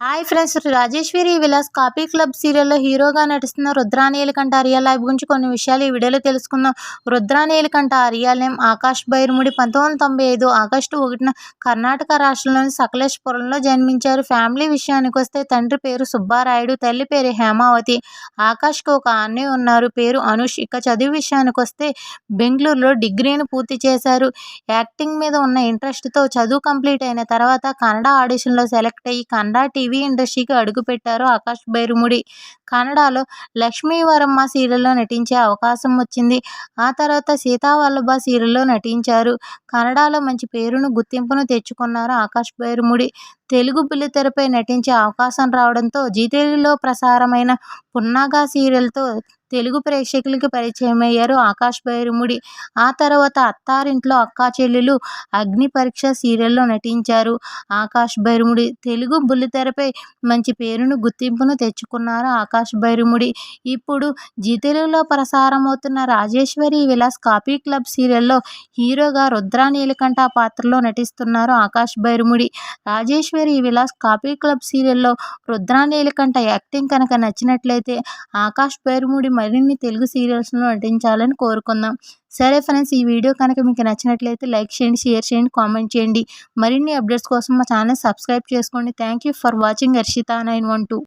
Hi friends, Rajeshwari Vilas copy club సీరియల్లో హీరోగా నటిస్తున్న రుద్రా నీలకంఠ రియల్ లైఫ్ గురించి కొన్ని విషయాలు ఈ వీడియోలో తెలుసుకుందాం. Rudra Neelakanta real name Akash Bairmudi. 1995 August 1న కర్ణాటక రాష్ట్రంలోని సకలేశ్పురంలో జన్మించారు. ఫ్యామిలీ విషయానికి వస్తే తండ్రి పేరు సుబ్బారాయుడు, తల్లి పేరు హేమావతి. ఆకాష్కి ఒక అన్నయ్య ఉన్నారు, పేరు అనుష్. ఇక చదువు విషయానికి వస్తే బెంగళూరులో డిగ్రీని పూర్తి చేశారు. యాక్టింగ్ మీద ఉన్న ఇంట్రెస్ట్తో చదువు కంప్లీట్ అయిన తర్వాత కన్నడ ఆడిషన్లో సెలెక్ట్ అయ్యి కన్నడ టీవీ ఇండస్ట్రీకి అడుగుపెట్టారు ఆకాష్ బైర్ముడి. కన్నడలో లక్ష్మీవరమ్మ సీరియల్లో నటించే అవకాశం వచ్చింది. ఆ తర్వాత సీతావల్లభ సీరియల్లో నటించారు. కన్నడలో మంచి పేరును, గుర్తింపును తెచ్చుకున్నారు ఆకాష్ బైర్ముడి. తెలుగు బుల్లితెరపై నటించే అవకాశం రావడంతో జీ తెలుగులో ప్రసారమైన పున్నాగా సీరియల్తో తెలుగు ప్రేక్షకులకి పరిచయమయ్యారు ఆకాష్ బైర్ముడి. ఆ తర్వాత అత్తారింట్లో అక్కా చెల్లెలు, అగ్ని పరీక్ష సీరియల్లో నటించారు ఆకాష్ బైర్ముడి. తెలుగు బుల్లితెరపై మంచి పేరును, గుర్తింపును తెచ్చుకున్నారు ఆకాష్ బైర్ముడి. ఇప్పుడు జీ తెలుగులో ప్రసారమవుతున్న రాజేశ్వరి విలాస్ కాపీ క్లబ్ సీరియల్లో హీరోగా రుద్రా నీలకంఠ పాత్రలో నటిస్తున్నారు ఆకాష్ బైర్ముడి. రాజేశ్వరి విలాస్ కాపీ క్లబ్ సీరియల్లో రుద్రా నీలకంఠ యాక్టింగ్ కనుక నచ్చినట్లయితే ఆకాష్ బైర్ముడి మరిన్ని తెలుగు సీరియల్స్లో నటించాలని కోరుకుందాం. సరే ఫ్రెండ్స్, ఈ వీడియో కనుక మీకు నచ్చినట్లయితే లైక్ చేయండి, షేర్ చేయండి, కామెంట్ చేయండి. మరిన్ని అప్డేట్స్ కోసం మా ఛానల్ సబ్స్క్రైబ్ చేసుకోండి. Thank you for watching. Harshitha 912.